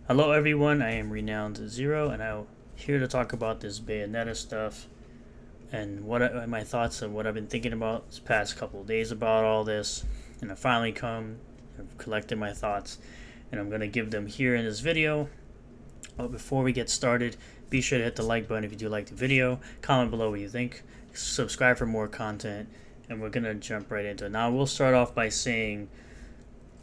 Hello everyone, I am Renowned Zero and I'm here to talk about this Bayonetta stuff and what my thoughts and what I've been thinking about this past couple of days about all this. And I've collected my thoughts and I'm going to give them here in this video. But before we get started, be sure to hit the like button if you do like the video, comment below what you think, subscribe for more content, and we're going to jump right into it. Now we'll start off by saying,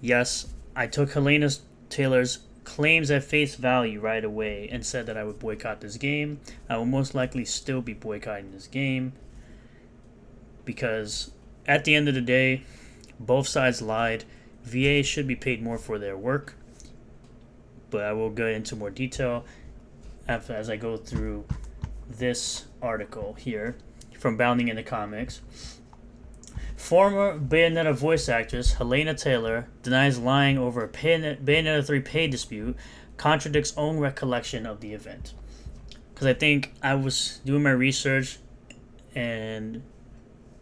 yes, I took Hellena Taylor's claims at face value right away and said that I would boycott this game. I will most likely still be boycotting this game because at the end of the day, both sides lied. VA should be paid more for their work, but I will go into more detail as I go through this article here from Bounding in the Comics. Former Bayonetta voice actress Hellena Taylor denies lying over a Bayonetta 3 pay dispute, contradicts own recollection of the event. Because I think I was doing my research and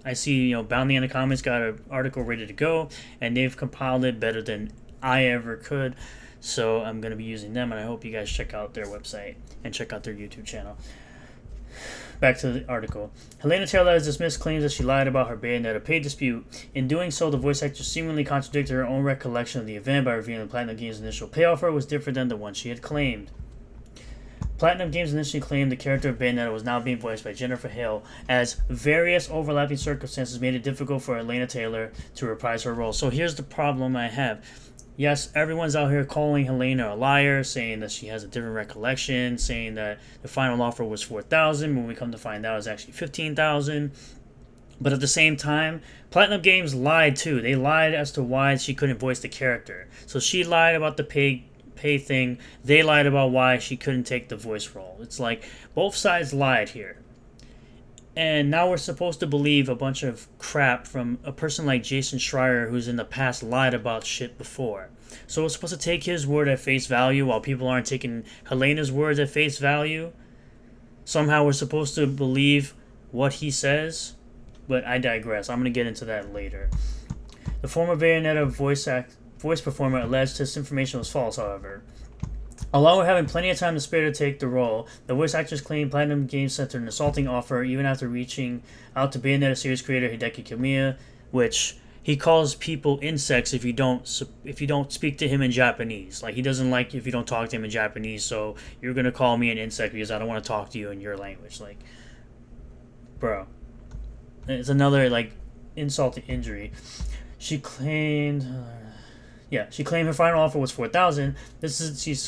I see, Bounding in the Comics got an article ready to go and they've compiled it better than I ever could. So I'm going to be using them and I hope you guys check out their website and check out their YouTube channel. Back to the article. Hellena Taylor has dismissed claims that she lied about her Bayonetta pay dispute. In doing so, the voice actress seemingly contradicted her own recollection of the event by revealing Platinum Games' initial pay offer was different than the one she had claimed. Platinum Games initially claimed the character of Bayonetta was now being voiced by Jennifer Hale, as various overlapping circumstances made it difficult for Hellena Taylor to reprise her role. So here's the problem I have. Yes, everyone's out here calling Hellena a liar, saying that she has a different recollection, saying that the final offer was $4,000, when we come to find out it's actually $15,000. But at the same time, Platinum Games lied too. They lied as to why she couldn't voice the character. So she lied about the pay thing. They lied about why she couldn't take the voice role. It's like both sides lied here. And now we're supposed to believe a bunch of crap from a person like Jason Schreier, who's in the past lied about shit before. So we're supposed to take his word at face value while people aren't taking Helena's words at face value. Somehow we're supposed to believe what he says. But I digress. I'm going to get into that later. The former Bayonetta voice performer alleged this information was false, however. Along with having plenty of time to spare to take the role, the voice actress claimed Platinum Games sent her an assaulting offer even after reaching out to Bayonetta series creator Hideki Kamiya, which he calls people insects if you don't speak to him in Japanese. Like, he doesn't like if you don't talk to him in Japanese, so you're gonna call me an insect because I don't want to talk to you in your language. Like, bro, it's another insult to injury. She claimed her final offer was $4,000.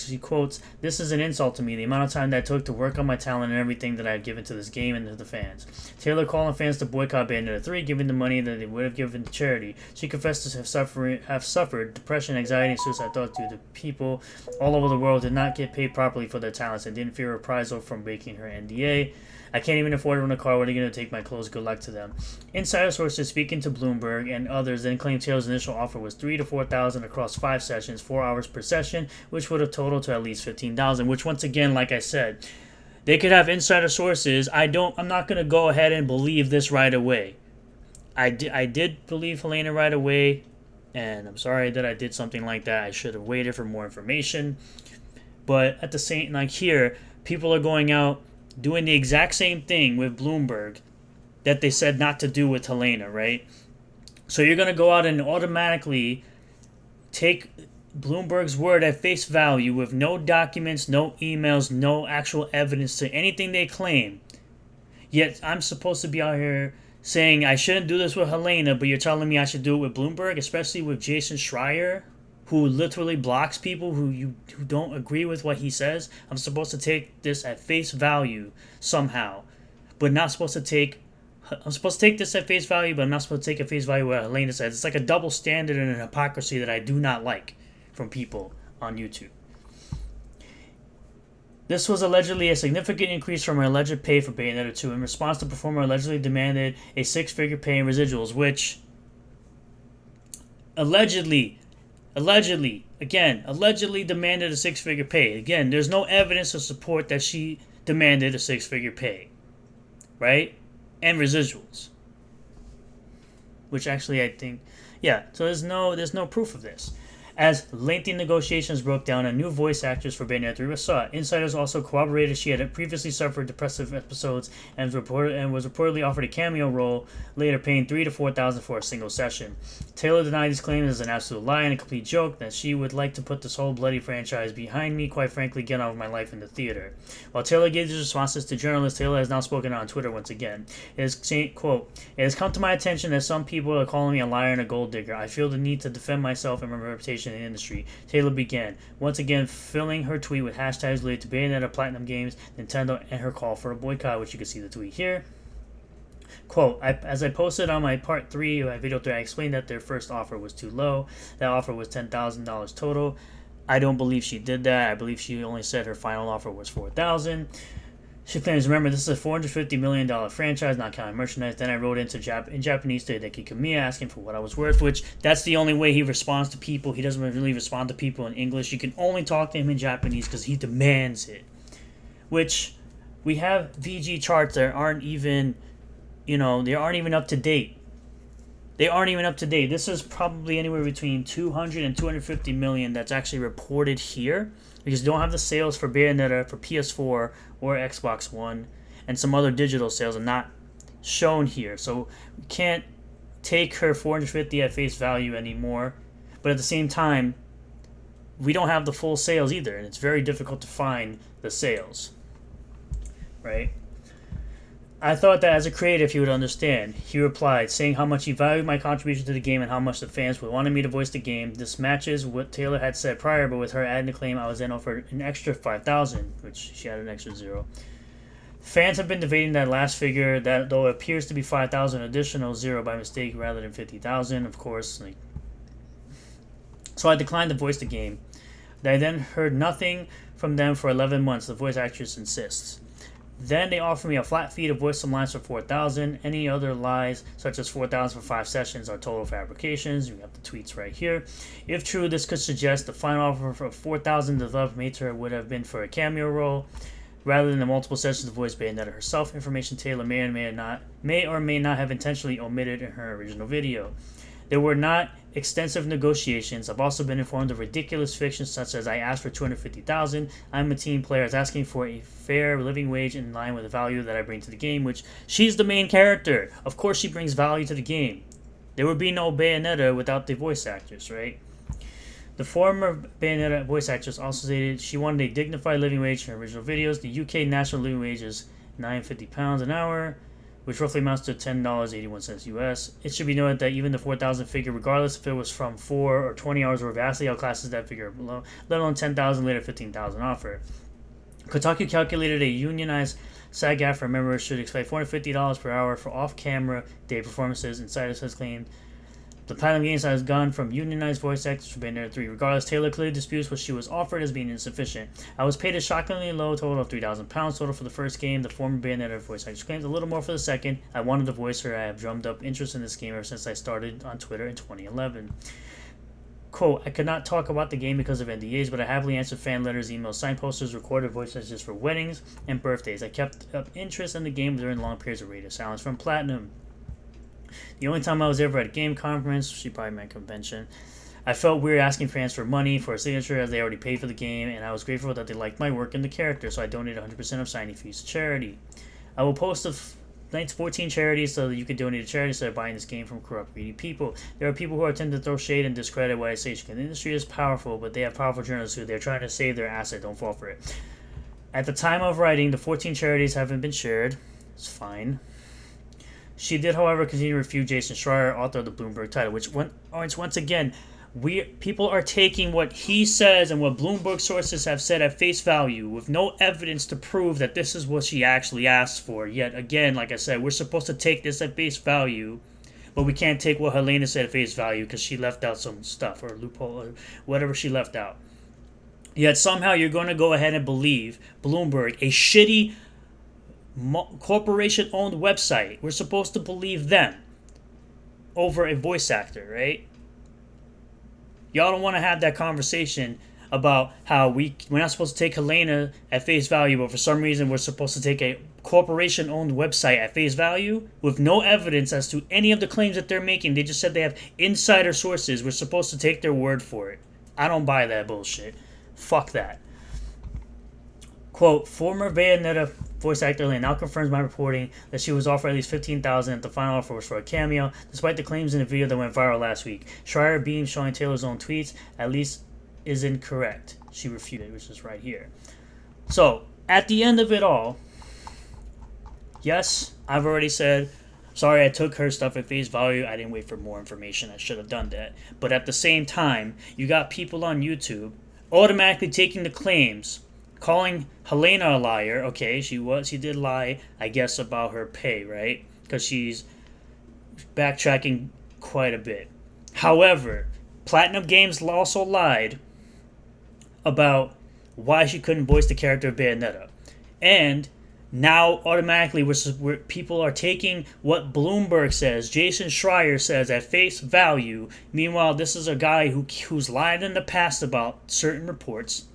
She quotes, "This is an insult to me, the amount of time that I took to work on my talent and everything that I've given to this game and to the fans." Taylor calling fans to boycott Bayonetta 3, giving the money that they would have given to charity. She confessed to have suffered depression, anxiety, and suicide thoughts due to people all over the world did not get paid properly for their talents and didn't fear reprisal from breaking her NDA. "I can't even afford to rent a car. What are you going to take my clothes? Good luck to them." Insider sources speaking to Bloomberg and others then claimed Taylor's initial offer was $3,000 to $4,000 across 5 sessions, 4 hours per session, which would have totaled to at least $15,000. Which, once again, like I said, they could have insider sources. I'm not going to go ahead and believe this right away. I did believe Hellena right away, and I'm sorry that I did something like that. I should have waited for more information. But at the same, here, people are going out doing the exact same thing with Bloomberg that they said not to do with Hellena, right? So you're going to go out and automatically take Bloomberg's word at face value with no documents, no emails, no actual evidence to anything they claim. Yet I'm supposed to be out here saying I shouldn't do this with Hellena, but you're telling me I should do it with Bloomberg, especially with Jason Schreier, who literally blocks people who don't agree with what he says. I'm supposed to take this at face value somehow, but not supposed to take. I'm supposed to take this at face value, but I'm not supposed to take at face value what Hellena says. It's like a double standard and an hypocrisy that I do not like from people on YouTube. This was allegedly a significant increase from her alleged pay for Bayonetta 2. In response, the performer allegedly demanded a 6-figure pay in residuals, which allegedly demanded a 6-figure pay. Again, there's no evidence to support that she demanded a 6-figure pay, right? And residuals. Which actually I think, yeah, so there's no proof of this. As lengthy negotiations broke down, a new voice actress for Bayonetta 3 was sought. Insiders also corroborated she had previously suffered depressive episodes and was reportedly offered a cameo role, later paying $3,000 to $4,000 for a single session. Taylor denied these claims as an absolute lie and a complete joke, that she would like to put this whole bloody franchise behind me, quite frankly, get on with my life in the theater. While Taylor gave these responses to journalists, Taylor has now spoken on Twitter once again. It is saying, quote, "It has come to my attention that some people are calling me a liar and a gold digger. I feel the need to defend myself and my reputation in the industry," Taylor began, once again filling her tweet with hashtags related to Bayonetta, Platinum Games, Nintendo, and her call for a boycott, which you can see the tweet here. Quote, as I posted on my part 3 of my video 3, I explained that their first offer was too low. That offer was $10,000 total. I don't believe she did that. I believe she only said her final offer was $4,000. She claims, remember, this is a $450 million franchise, not counting merchandise. Then I wrote in Japanese to Hideki Kamiya asking for what I was worth, which that's the only way he responds to people. He doesn't really respond to people in English. You can only talk to him in Japanese because he demands it. Which, we have VG charts that aren't even, they aren't even up to date. They aren't even up to date. This is probably anywhere between 200 and 250 million that's actually reported here, because you don't have the sales for Bayonetta for PS4 or Xbox One, and some other digital sales are not shown here. So we can't take her 450 at face value anymore. But at the same time, we don't have the full sales either, and it's very difficult to find the sales. Right? I thought that as a creative he would understand. He replied, saying how much he valued my contribution to the game and how much the fans would want me to voice the game. This matches what Taylor had said prior, but with her adding the claim, I was then offered an extra $5,000, which she had an extra $0. Fans have been debating that last figure, that though it appears to be $5,000 additional $0 by mistake rather than $50,000, of course. So I declined to voice the game. I then heard nothing from them for 11 months. The voice actress insists. Then they offer me a flat fee to voice some lines for $4,000. Any other lies, such as $4,000 for 5 sessions, are total fabrications. We have the tweets right here. If true, this could suggest the final offer for $4,000 developed made to her would have been for a cameo role, rather than the multiple sessions to voice Bayonetta herself. Information Taylor may or may not have intentionally omitted in her original video. There were not extensive negotiations. I've also been informed of ridiculous fiction such as I asked for $250,000. I'm a team player asking for a fair living wage in line with the value that I bring to the game, which she's the main character. Of course she brings value to the game. There would be no Bayonetta without the voice actress, right? The former Bayonetta voice actress also stated she wanted a dignified living wage in her original videos. The UK national living wage is £9.50 an hour, which roughly amounts to $10.81 US. It should be noted that even the 4,000 figure, regardless if it was from 4 or 20 hours, were vastly outclasses that figure below, let alone 10,000 later 15,000 offer. Kotaku calculated a unionized SAG-AFTRA member should expect $450 per hour for off-camera day performances. Insiders has claimed the Platinum Games has gone from unionized voice actors for Bayonetta 3. Regardless, Taylor clearly disputes what she was offered as being insufficient. I was paid a shockingly low total of £3,000 total for the first game. The former Bayonetta voice actress claims a little more for the second. I wanted to voice her. I have drummed up interest in this game ever since I started on Twitter in 2011. Quote, I could not talk about the game because of NDAs, but I happily answered fan letters, emails, signed posters, recorded voice messages for weddings and birthdays. I kept up interest in the game during long periods of radio silence from Platinum. The only time I was ever at a game conference, she probably meant convention, I felt weird asking fans for money for a signature as they already paid for the game, and I was grateful that they liked my work and the character, so I donated 100% of signing fees to charity. I will post 14 charities so that you can donate to charity instead of buying this game from corrupt, greedy people. There are people who are tend to throw shade and discredit what I say. The industry is powerful, but they have powerful journalists who they're trying to save their asset. Don't fall for it. At the time of writing, the 14 charities haven't been shared. It's fine. She did, however, continue to refute Jason Schreier, author of the Bloomberg title, which once again, people are taking what he says and what Bloomberg sources have said at face value with no evidence to prove that this is what she actually asked for. Yet again, like I said, we're supposed to take this at face value, but we can't take what Hellena said at face value because she left out some stuff or loophole or whatever she left out. Yet somehow you're going to go ahead and believe Bloomberg, a shitty corporation-owned website. We're supposed to believe them over a voice actor, right? Y'all don't want to have that conversation about how we're not supposed to take Hellena at face value, but for some reason we're supposed to take a corporation-owned website at face value with no evidence as to any of the claims that they're making. They just said they have insider sources. We're supposed to take their word for it. I don't buy that bullshit. Fuck that. Quote, former Bayonetta voice actor Lane now confirms my reporting that she was offered at least $15,000 if the final offer was for a cameo, despite the claims in the video that went viral last week. Schreier Beam showing Taylor's own tweets at least is incorrect. She refuted, which is right here. So, at the end of it all, yes, I've already said, sorry, I took her stuff at face value. I didn't wait for more information. I should have done that. But at the same time, you got people on YouTube automatically taking the claims, calling Hellena a liar. Okay, she did lie, I guess, about her pay, right? Because she's backtracking quite a bit. However, Platinum Games also lied about why she couldn't voice the character of Bayonetta. And now automatically people are taking what Bloomberg says, Jason Schreier says at face value. Meanwhile, this is a guy who's lied in the past about certain reports,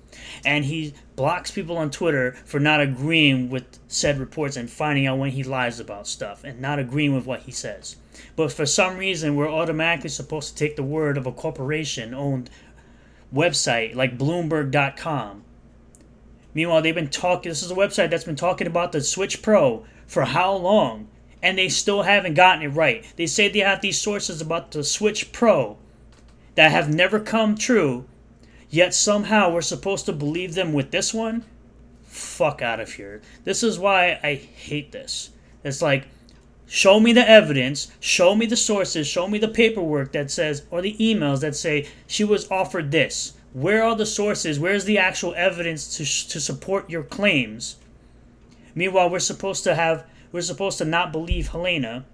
and he blocks people on Twitter for not agreeing with said reports and finding out when he lies about stuff and not agreeing with what he says. But for some reason, we're automatically supposed to take the word of a corporation-owned website like Bloomberg.com. Meanwhile, they've been talking. This is a website that's been talking about the Switch Pro for how long, and they still haven't gotten it right. They say they have these sources about the Switch Pro that have never come true, yet somehow we're supposed to believe them with this one? Fuck out of here. This is why I hate this. It's like, show me the evidence, show me the sources, show me the paperwork that says, or the emails that say she was offered this. Where are the sources? Where's the actual evidence to support your claims? Meanwhile, we're supposed to not believe Hellena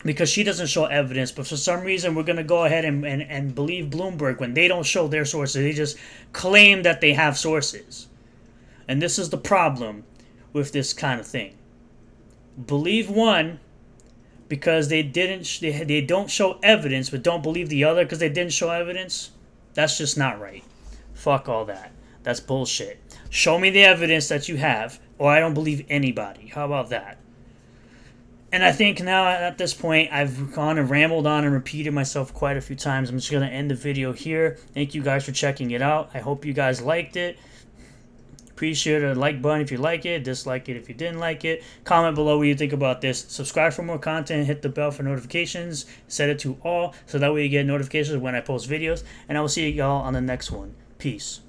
because she doesn't show evidence, but for some reason we're going to go ahead and believe Bloomberg when they don't show their sources. They just claim that they have sources. And this is the problem with this kind of thing. Believe one because they don't show evidence, but don't believe the other because they didn't show evidence. That's just not right. Fuck all that. That's bullshit. Show me the evidence that you have, or I don't believe anybody. How about that? And I think now at this point, I've gone and rambled on and repeated myself quite a few times. I'm just going to end the video here. Thank you guys for checking it out. I hope you guys liked it. Appreciate a like button if you like it, dislike it if you didn't like it. Comment below what you think about this. Subscribe for more content, hit the bell for notifications, set it to all so that way you get notifications when I post videos. And I will see y'all on the next one. Peace.